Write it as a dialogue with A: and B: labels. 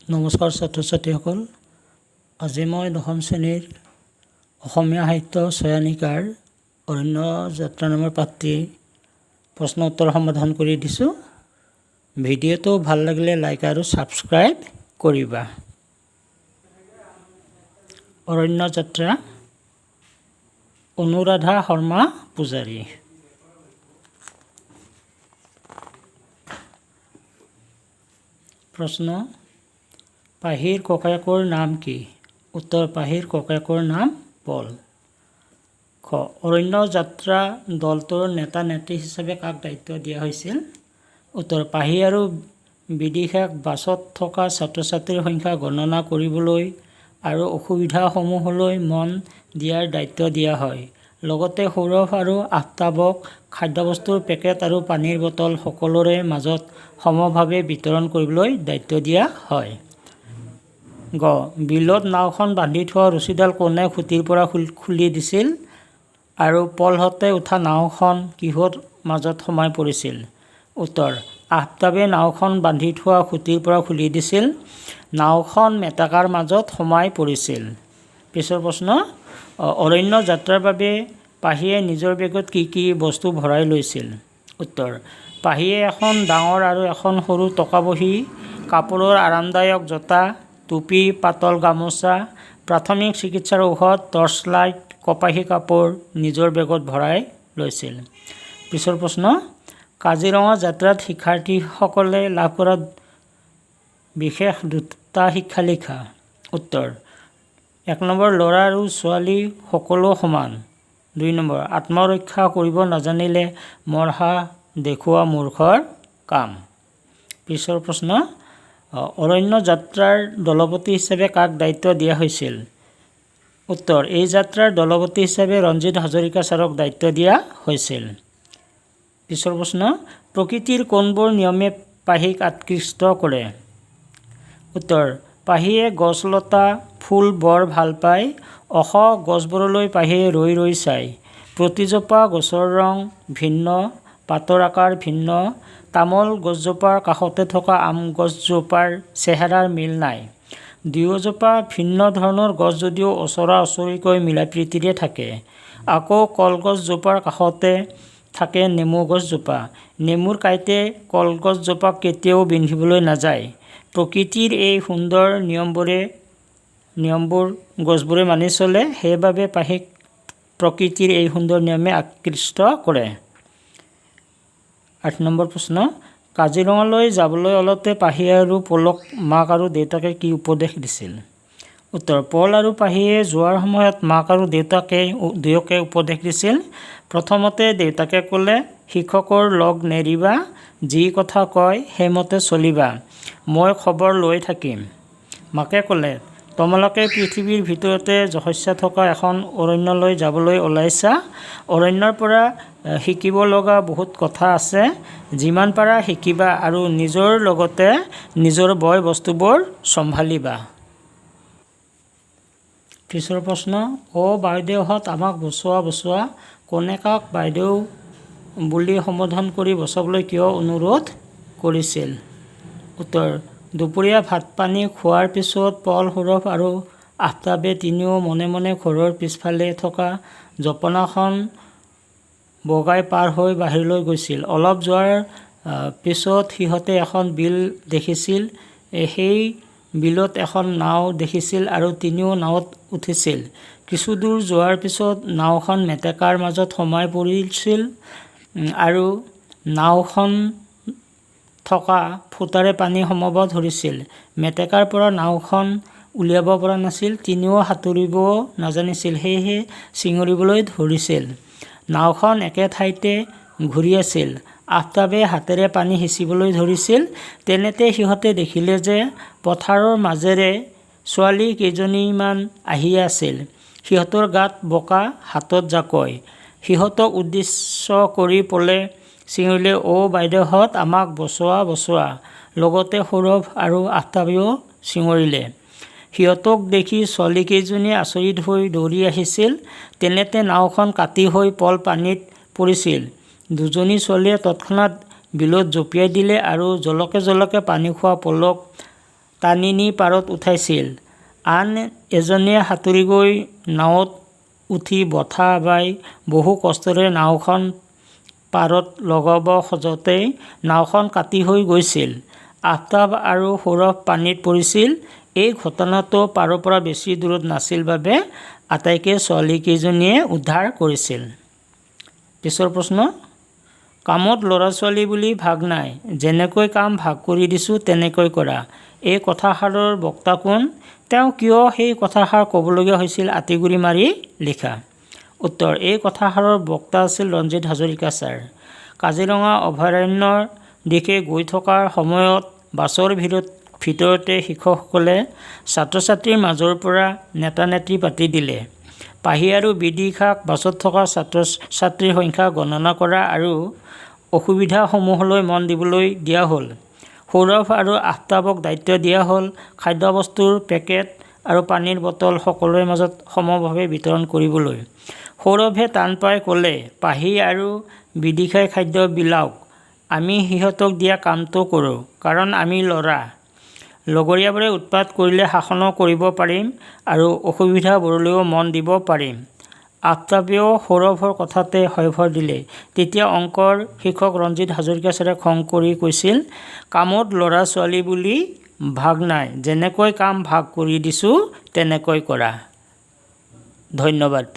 A: নমস্কাৰ ছাত্ৰ ছাত্ৰীসকল, আজি মই দশম শ্ৰেণীৰ অসমীয়া সাহিত্য চয়নিকাৰ অৰণ্য যাত্ৰা নামৰ পাঠটি প্ৰশ্ন উত্তৰ সমাধান কৰি দিছোঁ। ভিডিঅ'টো ভাল লাগিলে লাইক আৰু ছাবস্ক্ৰাইব কৰিবা। অৰণ্য যাত্ৰা, অনুৰাধা শৰ্মা পূজাৰী। প্ৰশ্ন: পাহিৰ ককায়েকৰ নাম কি? উত্তৰ: পাহিৰ ককায়েকৰ নাম পল। খ. অৰণ্য যাত্ৰা দলটোৰ নেতা নেত্ৰী হিচাপে কাক দায়িত্ব দিয়া হৈছিল? উত্তৰ: পাহি আৰু বিদিশাক বাছত থকা ছাত্ৰ ছাত্ৰীৰ সংখ্যা গণনা কৰিবলৈ আৰু অসুবিধাসমূহলৈ মন দিয়াৰ দায়িত্ব দিয়া হয়। লগতে সৌৰভ আৰু আফতাবক খাদ্যবস্তুৰ পেকেট আৰু পানীৰ বটল সকলোৰে মাজত সমভাৱে বিতৰণ কৰিবলৈ দায়িত্ব দিয়া হয়। গ. বিলত নাওখন বান্ধি থোৱা ৰছীডাল কোনে খুঁটিৰ পৰা খুলি দিছিল আৰু পলহঁতে উঠা নাওখন কিহৰ মাজত সোমাই পৰিছিল? উত্তৰ: আফতাবে নাওখন বান্ধি থোৱা খুঁটিৰ পৰা খুলি দিছিল। নাওখন মেটেকাৰ মাজত সোমাই পৰিছিল। পিছৰ প্ৰশ্ন: অৰণ্য যাত্ৰাৰ বাবে পাহিয়ে নিজৰ বেগত কি কি বস্তু ভৰাই লৈছিল? উত্তৰ: পাহিয়ে এখন ডাঙৰ আৰু এখন সৰু টকা বহী, কাপোৰৰ আৰামদায়ক জোতা, টুপি, পাতল গামোচা, প্ৰাথমিক চিকিৎসাৰ ঔষধ, টৰ্চলাইট, কপাহী কাপোৰ নিজৰ বেগত ভৰাই লৈছিল। পিছৰ প্ৰশ্ন: কাজিৰঙা যাত্ৰাত শিক্ষাৰ্থীসকলে লাভ কৰা বিশেষ দুটা শিক্ষা লিখা। উত্তৰ: ১ নম্বৰ: ল'ৰা আৰু ছোৱালী সকলো সমান। ২ নম্বৰ: আত্মৰক্ষা কৰিব নাজানিলে মৰহা দেখুওৱা মূৰ্খৰ কাম। পিছৰ প্ৰশ্ন: অৰণ্য যাত্ৰাৰ দলপতি হিচাপে কাক দায়িত্ব দিয়া হৈছিল? উত্তৰ: এই যাত্ৰাৰ দলপতি হিচাপে ৰঞ্জিত হাজৰিকা ছাৰক দায়িত্ব দিয়া হৈছিল। পিছৰ প্ৰশ্ন: প্ৰকৃতিৰ কোনবোৰ নিয়মে পাহিক আকৃষ্ট কৰে? উত্তৰ: পাহিয়ে গছ-লতা, ফুল বৰ ভাল পায়। ওখ গছবোৰলৈ পাহিয়ে ৰৈ ৰৈ চায়। প্ৰতিজোপা গছৰ ৰং ভিন্ন, পাতৰ আকাৰ ভিন্ন। তামোল গছজোপাৰ কাষতে থকা আম গছজোপাৰ চেহেৰাৰ মিল নাই। দুয়োজোপা ভিন্ন ধৰণৰ গছ যদিও ওচৰা ওচৰিকৈ মিলাপ্ৰীতিৰে থাকে। আকৌ কলগছজোপাৰ কাষতে থাকে নেমু গছজোপা। নেমুৰ কাঁইটে কলগছজোপাক কেতিয়াও বিন্ধিবলৈ নাযায়। প্ৰকৃতিৰ এই সুন্দৰ নিয়মবোৰ গছবোৰে মানি চলে। সেইবাবে পাহিক প্ৰকৃতিৰ এই সুন্দৰ নিয়মে আকৃষ্ট কৰে। ৮ নম্বৰ প্ৰশ্ন: কাজিৰঙালৈ যাবলৈ ওলাওঁতে পাহি আৰু পলক মাক আৰু দেউতাকে কি উপদেশ দিছিল? উত্তৰ: পল আৰু পাহিয়ে যোৱাৰ সময়ত মাক আৰু দুয়োকে উপদেশ দিছিল। প্ৰথমতে দেউতাকে ক'লে, শিক্ষকৰ লগ নেৰিবা, যি কথা কয় সেইমতে চলিবা, মই খবৰ লৈ থাকিম। মাকে ক'লে, তোমালোকে পৃথিৱীৰ ভিতৰতে যশস্যা থকা এখন অৰণ্যলৈ যাবলৈ ওলাইছা। অৰণ্যৰ পৰা শিকিব লগা বহুত কথা আছে। যিমান পাৰা শিকিবা আৰু নিজৰ লগতে নিজৰ বয় বস্তুবোৰ চম্ভালিবা। পিছৰ প্ৰশ্ন: অ' বাইদেউহঁত আমাক বচোৱা বচোৱা, কোনে কাক বাইদেউ বুলি সম্বোধন কৰি বচাবলৈ কিয় অনুৰোধ কৰিছিল? উত্তৰ: দুপৰীয়া ভাত-পানী খোৱাৰ পিছত পল, সৌৰভ আৰু আফতাবে তিনিও মনে মনে ঘৰৰ পিছফালে থকা জপনাখন বগাই পাৰ হৈ বাহিৰলৈ গৈছিল। অলপ যোৱাৰ পিছত সিহঁতে এখন বিল দেখিছিল। সেই বিলত এখন নাও দেখিছিল আৰু তিনিও নাৱত উঠিছিল। কিছুদূৰ যোৱাৰ পিছত নাওখন মেটেকাৰ মাজত সোমাই পৰিছিল আৰু নাওখন থকা ফুটাৰে পানী সোমাব ধৰিছিল। মেটেকাৰ পৰা নাওখন উলিয়াব পৰা নাছিল। তিনিও সাঁতুৰিব নাজানিছিল, সেয়েহে চিঙৰিবলৈ ধৰিছিল। নাওখন একে ঠাইতে ঘূৰি আছিল। আফতাবে হাতেৰে পানী সিঁচিবলৈ ধৰিছিল। তেনেতে সিহঁতে দেখিলে যে পথাৰৰ মাজেৰে ছোৱালী কেইজনীমান আহি আছিল। সিহঁতৰ গাত বোকা, হাতত জাকৈ। সিহঁতক উদ্দেশ্য কৰি পলে চিঞৰিলে, অ' বাইদেউহঁত আমাক বচোৱা বচোৱা। লগতে সৌৰভ আৰু আফতাবেও চিঞৰিলে। সিহঁতক দেখি ছোৱালীকেইজনী আচৰিত হৈ দৌৰি আহিছিল। তেনেতে নাওখন কাটি হৈ পল পানীত পৰিছিল। দুজনী ছোৱালীয়ে তৎক্ষণাৎ বিলত জঁপিয়াই দিলে আৰু জলকে জলকে পানী খোৱা পলক টানি নি পাৰত উঠাইছিল। আন এজনে সাঁতুৰি গৈ নাৱত উঠি বঠা বাই বহু কষ্টেৰে নাওখন পাৰত লগাব খোজোতেই নাওখন কাটি হৈ গৈছিল। আফতাব আৰু সৌৰভ পানীত পৰিছিল। এই ঘটনাটো পাৰৰ পৰা বেছি দূৰত নাছিল বাবে আটাইকে ছোৱালীকেইজনীয়ে উদ্ধাৰ কৰিছিল। পিছৰ প্ৰশ্ন, কামত ল'ৰা ছোৱালী বুলি ভাগ নাই, যেনেকৈ কাম ভাগ কৰি দিছোঁ তেনেকৈ কৰা। এই কথাষাৰৰ বক্তা কোন? তেওঁ কিয় সেই কথাষাৰ ক'বলগীয়া হৈছিল আঁতিগুৰি মাৰি লিখা। উত্তৰ, এই কথাষাৰৰ বক্তা আছিল ৰঞ্জিত হাজৰিকা ছাৰ। কাজিৰঙা অভয়াৰণ্যৰ দিশে গৈ থকাৰ সময়ত বাছৰ ভিতৰতে শিক্ষকসকলে ছাত্ৰ ছাত্ৰীৰ মাজৰ পৰা নেতা নেত্ৰী পাতি দিলে। পাহি আৰু বিদিশাক বাছত থকা ছাত্ৰ ছাত্ৰীৰ সংখ্যা গণনা কৰা আৰু অসুবিধাসমূহলৈ মন দিবলৈ দিয়া হ'ল। সৌৰভ আৰু আফতাবক দায়িত্ব দিয়া হ'ল খাদ্যবস্তুৰ পেকেট আৰু পানীৰ বটল সকলোৰে মাজত সমভাৱে বিতৰণ কৰিবলৈ। সৌৰভে টান পাই ক'লে, পাহি আৰু বিদিশাই খাদ্য বিলাওক, আমি সিহঁতক দিয়া কামটো কৰোঁ, কাৰণ আমি ল'ৰা। লগৰীয়াবোৰে উৎপাত কৰিলে শাসনো কৰিব পাৰিম আৰু অসুবিধাবোৰলৈও মন দিব পাৰিম। আফতাবেও সৌৰভৰ কথাতে হয়ভৰ দিলে। তেতিয়া অংকৰ শিক্ষক ৰঞ্জিত হাজৰিকা ছাৰে খং কৰি কৈছিল, কামত ল'ৰা ছোৱালী বুলি ভাগ নাই, যেনেকৈ কাম ভাগ কৰি দিছোঁ তেনেকৈ কৰা। ধন্যবাদ।